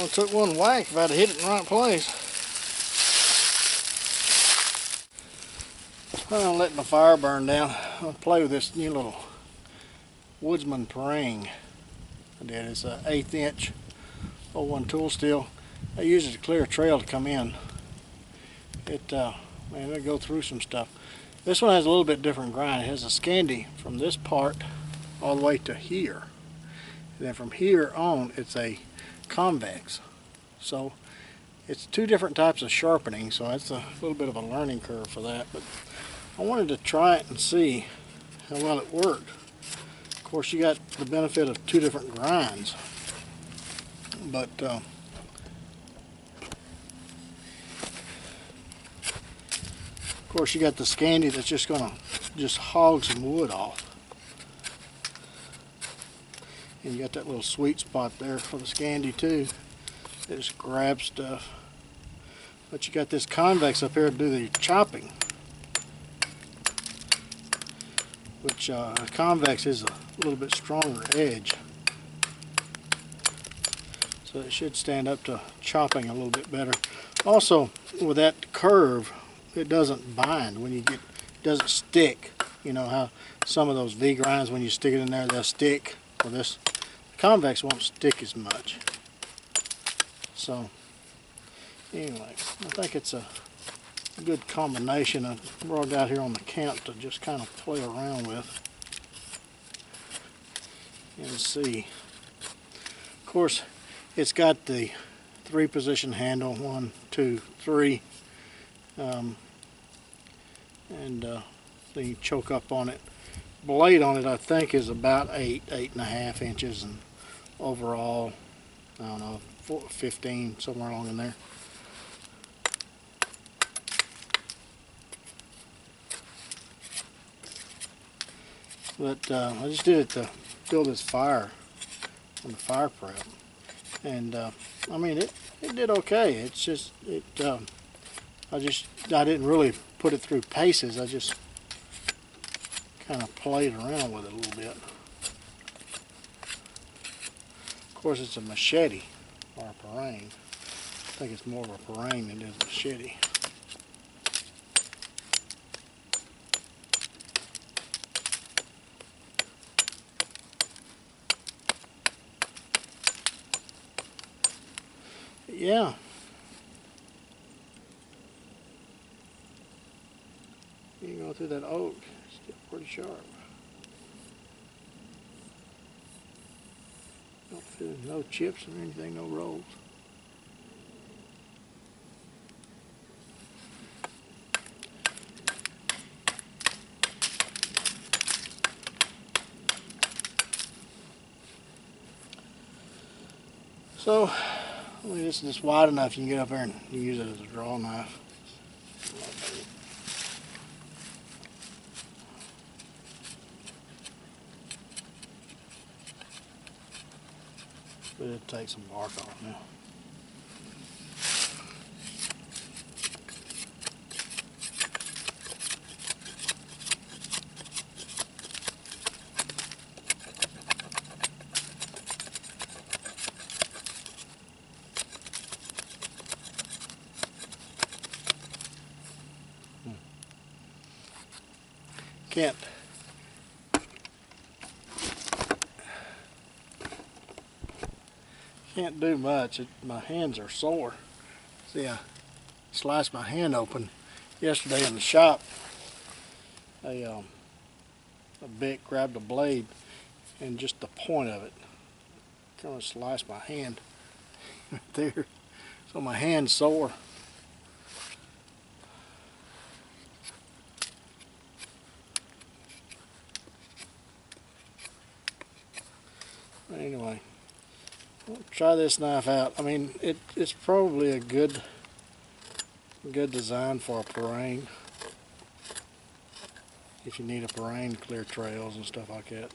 Well, it took one whack if I'd hit it in the right place. Well, I'm letting the fire burn down. I'll play with this new little Woodsman parang. I did. It's an 1/8 inch 01 tool steel. I use it to clear a trail to come in. Man, it'll go through some stuff. This one has a little bit different grind. It has a Scandi from this part all the way to here. And then from here on, it's a convex. So it's two different types of sharpening, so that's a little bit of a learning curve for that. But I wanted to try it and see how well it worked. Of course, you got the benefit of two different grinds, but of course you got the Scandi that's just gonna hog some wood off, and you got that little sweet spot there for the Scandi too. It just grabs stuff. But you got this convex up here to do the chopping, which a convex is a little bit stronger edge, so it should stand up to chopping a little bit better. Also, with that curve, it doesn't bind when you get, it doesn't stick. You know how some of those V grinds, when you stick it in there, they'll stick. Well, this convex won't stick as much. So anyway, I think it's a good combination of what I got here on the camp to just kind of play around with and see. Of course, it's got the 3-position handle, 1, 2, 3, and the choke up on it. Blade on it, I think, is about 8.5 inches, and overall, I don't know, 15, somewhere along in there. But I just did it to build this fire on the fire prep, and I mean it did okay. It's just I didn't really put it through paces. I just kind of played around with it a little bit. Of course, it's a machete or a parang. I think it's more of a parang than it is a machete. Yeah. You can go through that oak, it's still pretty sharp. Don't feel no chips or anything, no rolls. So, I mean, this is just wide enough you can get up there and use it as a draw knife. But it'll take some bark off now. Can't do much. My hands are sore. See, I sliced my hand open yesterday in the shop. A bit grabbed a blade and just the point of it kind of sliced my hand right there. So my hand's sore. Anyway, we'll try this knife out. I mean, it's probably a good design for a parang, if you need a parang to clear trails and stuff like that.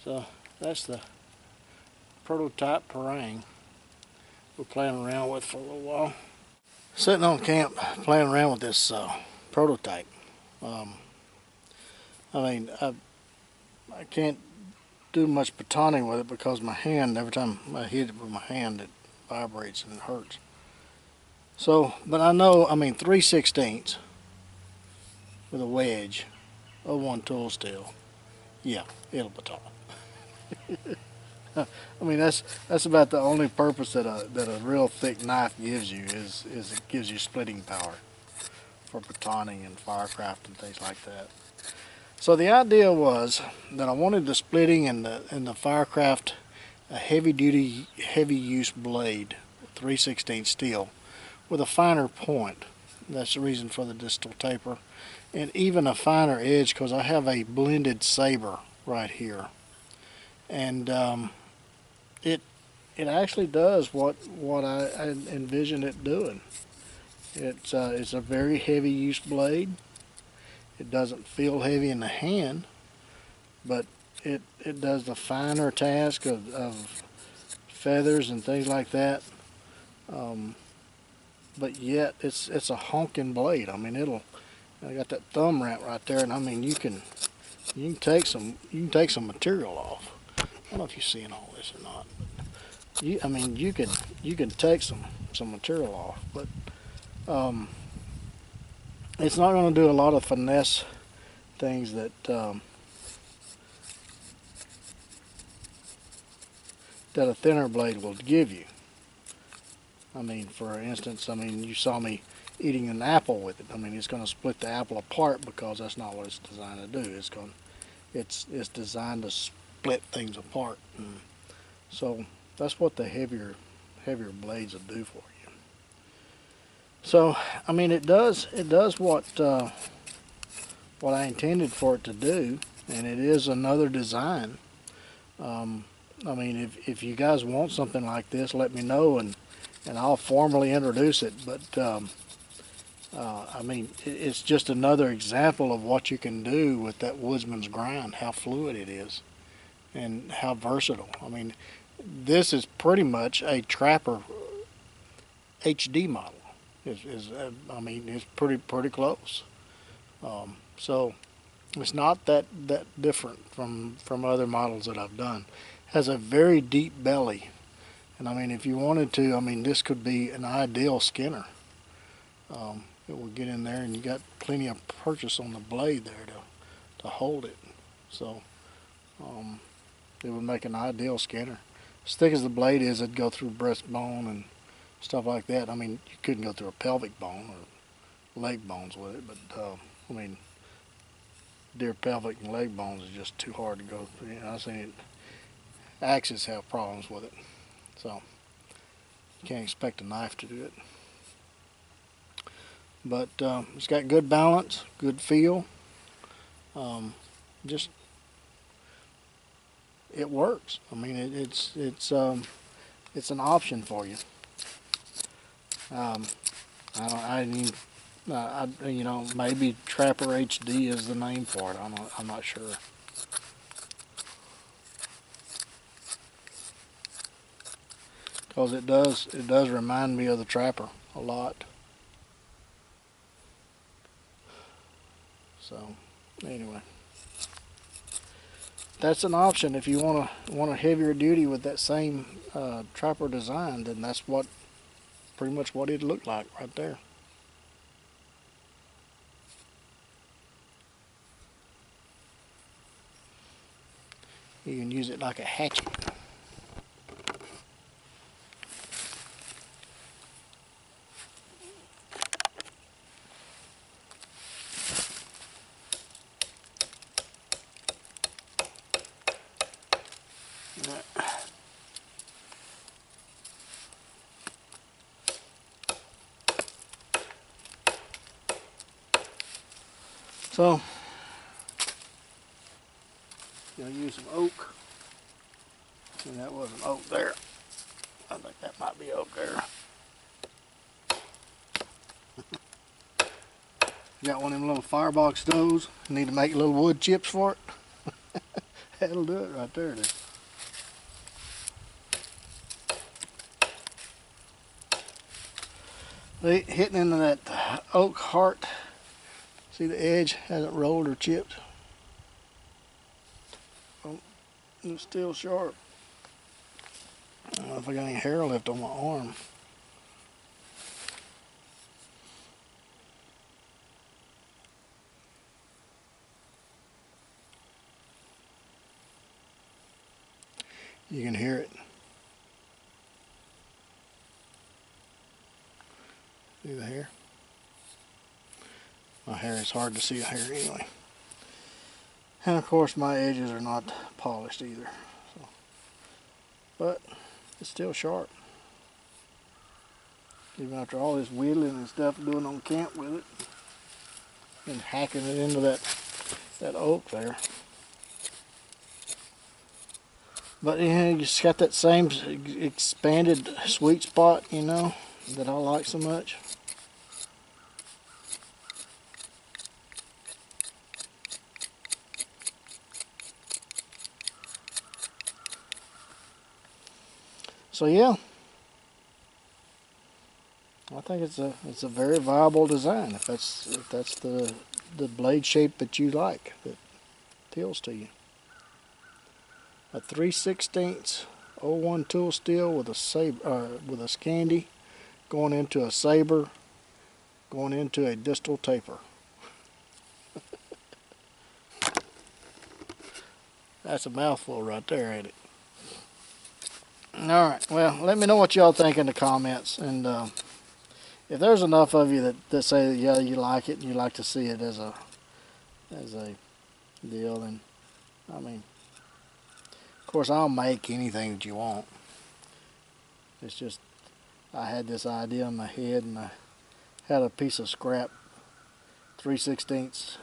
So that's the prototype parang we're playing around with for a little while. Sitting on camp playing around with this prototype. I mean, I can't do much batoning with it because my hand, every time I hit it with my hand, it vibrates and it hurts. So, but I know, I mean, 3/16 with a wedge, 01 tool steel, yeah, it'll baton. I mean, that's about the only purpose that a real thick knife gives you is it gives you splitting power for batoning and firecraft and things like that. So the idea was that I wanted the splitting and the firecraft a heavy duty, heavy use blade, 3/16 steel, with a finer point. That's the reason for the distal taper, and even a finer edge because I have a blended saber right here, and it actually does what I envision it doing. It's a very heavy use blade. It doesn't feel heavy in the hand, but it does the finer task of feathers and things like that. But yet it's a honking blade. I mean, I got that thumb ramp right there, and I mean you can take some material off. I don't know if you're seeing all this or not. I mean you can take some material off, but it's not going to do a lot of finesse things that that a thinner blade will give you. I mean, for instance, I mean, you saw me eating an apple with it. I mean, it's going to split the apple apart because that's not what it's designed to do. It's designed to split things apart. And so that's what the heavier blades will do for you. So, I mean, it does what I intended for it to do, and it is another design. I mean, if you guys want something like this, let me know, and I'll formally introduce it. But I mean, it's just another example of what you can do with that woodsman's grind, how fluid it is, and how versatile. I mean, this is pretty much a trapper HD model. I mean, it's pretty close. So it's not that different from other models that I've done. It has a very deep belly. And I mean, if you wanted to, I mean, this could be an ideal skinner. It will get in there, and you got plenty of purchase on the blade there to hold it. So it would make an ideal skinner. As thick as the blade is, it'd go through breastbone and stuff like that. I mean, you couldn't go through a pelvic bone or leg bones with it, but I mean, deer pelvic and leg bones is just too hard to go through. You know, I've seen it. Axes have problems with it. So you can't expect a knife to do it. But it's got good balance, good feel. Just it works. I mean, it's an option for you. I didn't even, you know, maybe Trapper HD is the name for it. I'm not sure. Because it does remind me of the Trapper a lot. So anyway, that's an option if you want a heavier duty with that same Trapper design. Then that's pretty much what it looked like right there. You can use it like a hatchet. So, you'll use some oak, and that wasn't oak there. I think that might be oak there. Got one of them little firebox stoves. Need to make little wood chips for it. That'll do it right there. Hitting into that oak heart. See the edge hasn't rolled or chipped. Oh, it's still sharp. I don't know if I got any hair left on my arm. You can hear it. See the hair? My hair is hard to see the hair anyway. And of course my edges are not polished either. So. But it's still sharp. Even after all this whittling and stuff doing on camp with it. And hacking it into that oak there. But yeah, you just got that same expanded sweet spot, you know, that I like so much. So yeah, I think it's a very viable design if that's the blade shape that you like, that appeals to you. A 3/16 01 tool steel with a Scandi going into a saber, going into a distal taper. That's a mouthful right there, ain't it? Alright, well, let me know what y'all think in the comments, and if there's enough of you that say that, yeah, you like it and you like to see it as a deal, then I mean, of course I'll make anything that you want. It's just I had this idea in my head, and I had a piece of scrap 3/16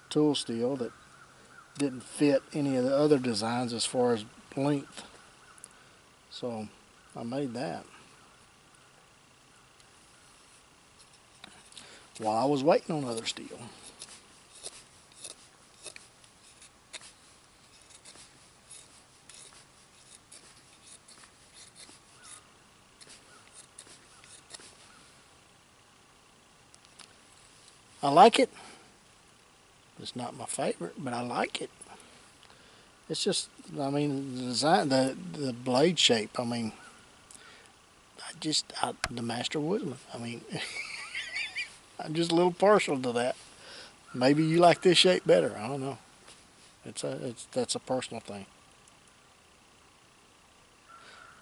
tool steel that didn't fit any of the other designs as far as length, so I made that while I was waiting on other steel. I like it. It's not my favorite, but I like it. It's just, I mean, the design, the blade shape. I mean, the Master Woodman. I mean, I'm just a little partial to that. Maybe you like this shape better. I don't know. That's a personal thing.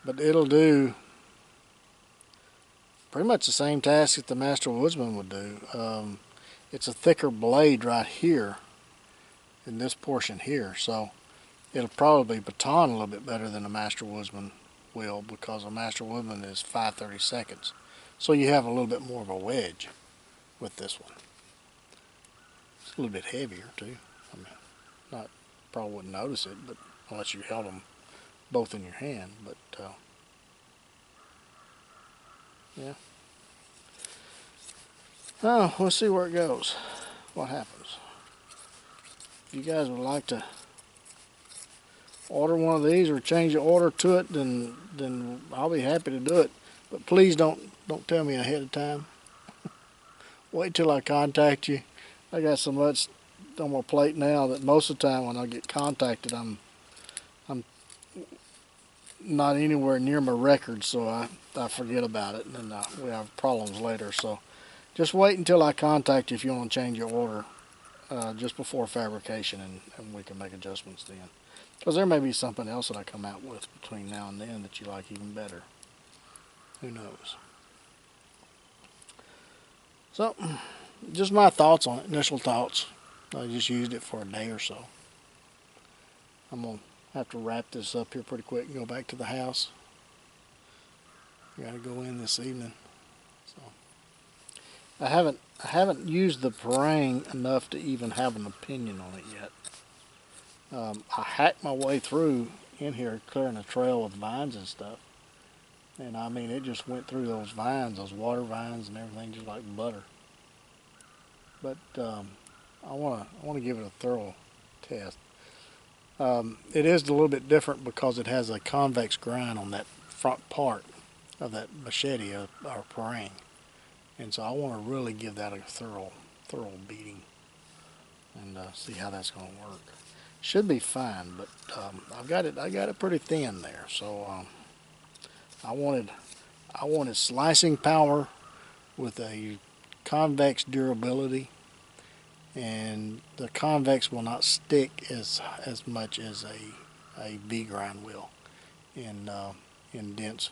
But it'll do pretty much the same task that the Master Woodsman would do. It's a thicker blade right here in this portion here, so it'll probably baton a little bit better than a Master Woodsman will, because a Master Woodman is 5/32. So you have a little bit more of a wedge with this one. It's a little bit heavier too. I mean, probably wouldn't notice it, but unless you held them both in your hand. But yeah. Oh, we'll see where it goes. What happens? If you guys would like to order one of these or change the order to it, then I'll be happy to do it. But please don't tell me ahead of time. Wait till I contact you. I got so much on my plate now that most of the time when I get contacted, I'm not anywhere near my record, so I forget about it, and then we have problems later. So just wait until I contact you if you want to change your order just before fabrication, and we can make adjustments then. Because there may be something else that I come out with between now and then that you like even better. Who knows? So, just my thoughts on it, initial thoughts. I just used it for a day or so. I'm going to have to wrap this up here pretty quick and go back to the house. Got to go in this evening. So, I haven't used the parang enough to even have an opinion on it yet. I hacked my way through in here clearing a trail with vines and stuff, and I mean it just went through those vines, those water vines and everything, just like butter. But I want to give it a thorough test. It is a little bit different because it has a convex grind on that front part of that machete or parang, and so I want to really give that a thorough beating and see how that's going to work. Should be fine, but I got it pretty thin there. So I wanted I wanted slicing power with a convex durability, and the convex will not stick as much as a V grind will in dense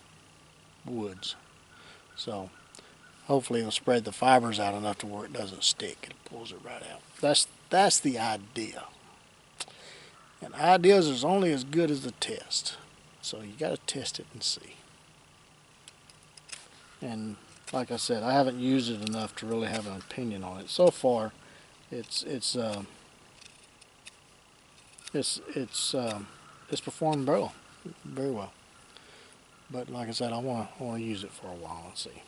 woods. So hopefully it'll spread the fibers out enough to where it doesn't stick. It pulls it right out. That's the idea. And ideas is only as good as the test. So you got to test it and see. And like I said, I haven't used it enough to really have an opinion on it. So far, it's performed very well. But like I said, I want to use it for a while and see.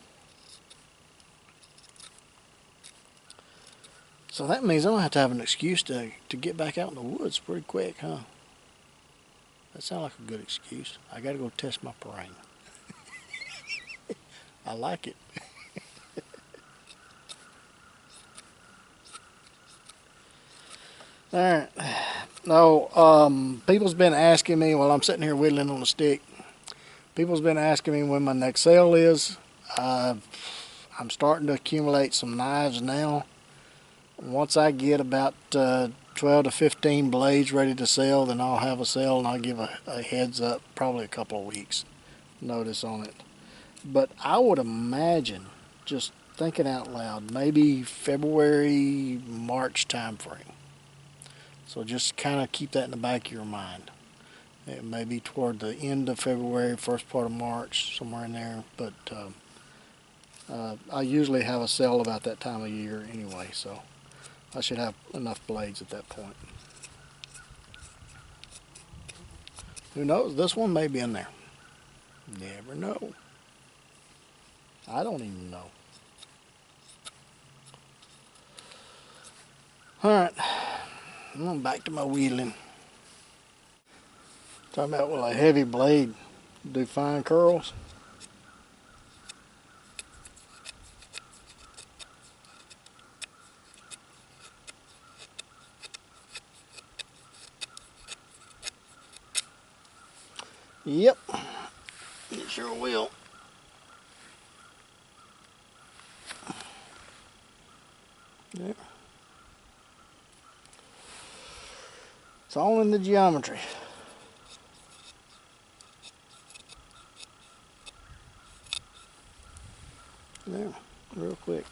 So that means I'm gonna have to have an excuse to get back out in the woods pretty quick, huh? That sounds like a good excuse. I gotta go test my terrain. I like it. All right. No, people's been asking me while I'm sitting here whittling on a stick. People's been asking me when my next sale is. I'm starting to accumulate some knives now. Once I get about 12 to 15 blades ready to sell, then I'll have a sale and I'll give a heads up, probably a couple of weeks notice on it. But I would imagine, just thinking out loud, maybe February, March time frame. So just kind of keep that in the back of your mind. It may be toward the end of February, first part of March, somewhere in there. But I usually have a sale about that time of year anyway, so I should have enough blades at that point. Who knows? This one may be in there. Never know. I don't even know. Alright, I'm going back to my wheeling. Talking about, will a heavy blade do fine curls? Yep, it sure will. There. It's all in the geometry. There, real quick.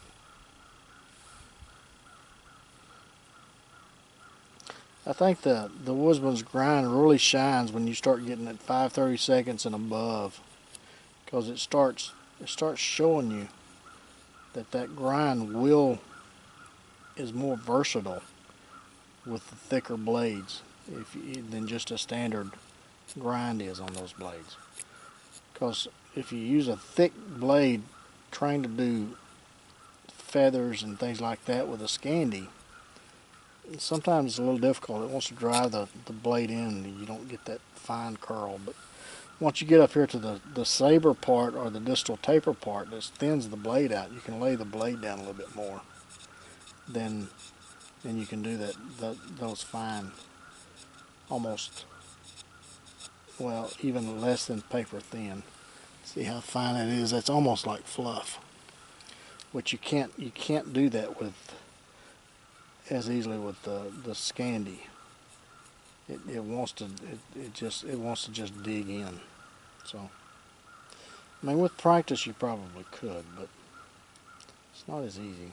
I think the Woodsman's grind really shines when you start getting at 5/32 and above, because it starts showing you that grind is more versatile with the thicker blades than just a standard grind is on those blades. Because if you use a thick blade trying to do feathers and things like that with a Scandi, sometimes it's a little difficult. It wants to drive the blade in and you don't get that fine curl. But once you get up here to the saber part or the distal taper part that thins the blade out, you can lay the blade down a little bit more. Then you can do those fine, almost, well, even less than paper thin. See how fine it is? That's almost like fluff. Which you can't do that with as easily with the Scandi. It wants to just dig in. So I mean, with practice you probably could, but it's not as easy.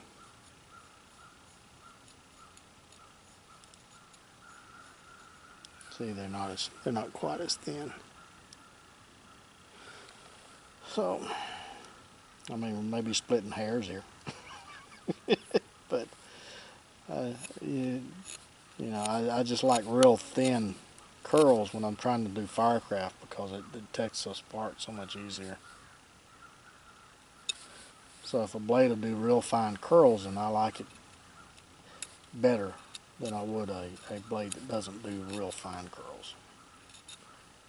See, they're not quite as thin. So I mean, maybe splitting hairs here, but you know, I just like real thin curls when I'm trying to do firecraft because it detects those parts so much easier. So if a blade will do real fine curls, then I like it better than I would a blade that doesn't do real fine curls.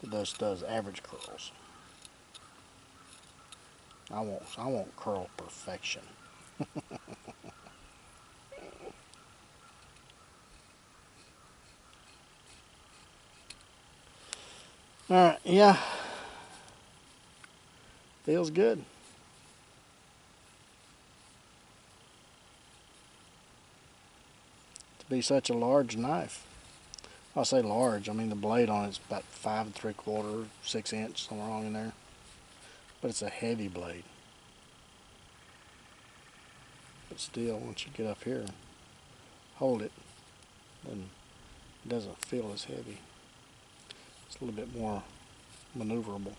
It just does average curls. I want curl perfection. Alright, yeah. Feels good. To be such a large knife. I say large, I mean the blade on it's about 5 3/4, 6 inch, somewhere along in there. But it's a heavy blade. But still, once you get up here and hold it, then it doesn't feel as heavy. It's a little bit more maneuverable.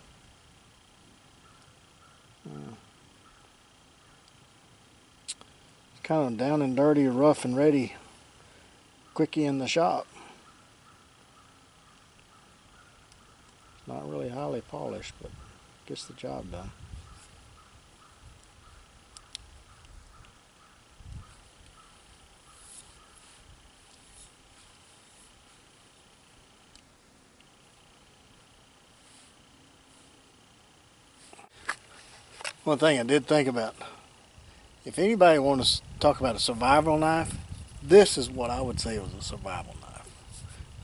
It's kind of down and dirty, rough and ready, quickie in the shop. Not really highly polished, but gets the job done. One thing I did think about, if anybody wants to talk about a survival knife, this is what I would say was a survival knife.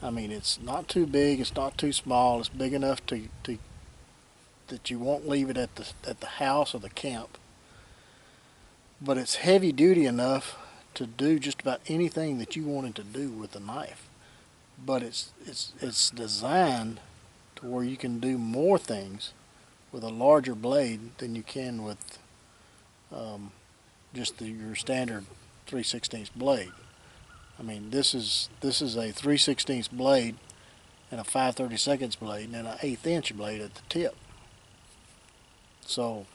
I mean, it's not too big, it's not too small, it's big enough that you won't leave it at the house or the camp. But it's heavy duty enough to do just about anything that you wanted to do with the knife. But it's designed to where you can do more things with a larger blade than you can with just your standard 3/16 blade. I mean, this is a 3/16 blade and a 5/32 blade and an 1/8 inch blade at the tip. So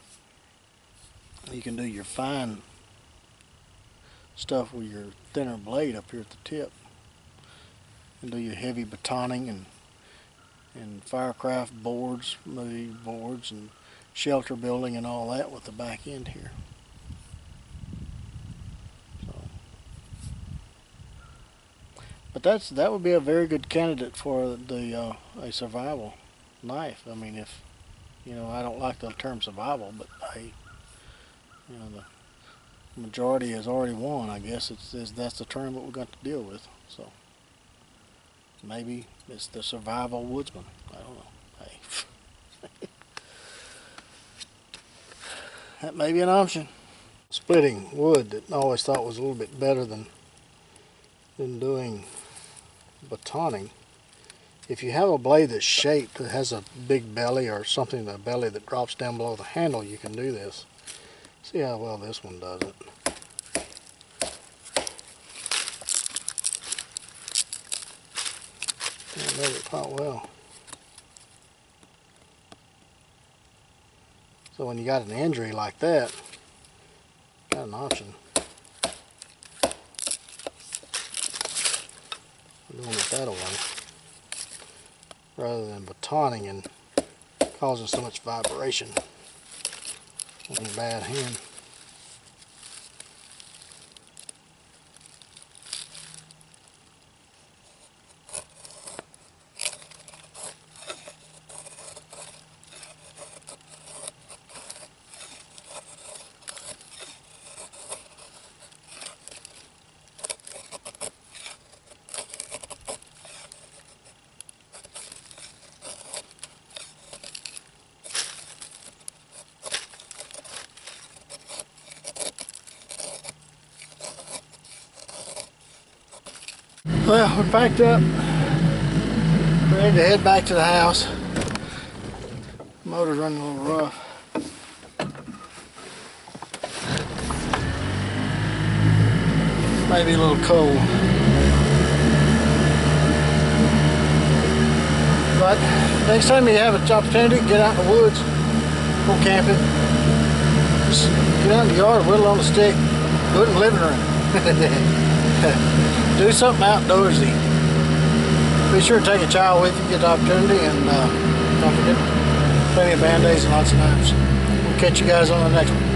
you can do your fine stuff with your thinner blade up here at the tip, and do your heavy batoning and firecraft boards, movie boards, and shelter building and all that with the back end here. So, but that would be a very good candidate for a survival knife. I mean, if I don't like the term survival, but the majority has already won. I guess that's the term that we've got to deal with. So maybe it's the survival woodsman. I don't know. Hey. That may be an option. Splitting wood that I always thought was a little bit better than doing batoning. If you have a blade that's shaped, that has a big belly or something, the belly that drops down below the handle, you can do this. See how well this one does it. It does it quite well. So when you got an injury like that, got an option. Doing it that way, rather than batoning and causing so much vibration on your bad hand. Well, we're packed up, ready to head back to the house. Motor's running a little rough. Maybe a little cold. But next time you have an opportunity, get out in the woods, go camping. Just get out in the yard, whittle on a stick, do it in the living room. Do something outdoorsy. Be sure to take a child with you, get the opportunity, and don't forget, plenty of Band-Aids and lots of knives. We'll catch you guys on the next one.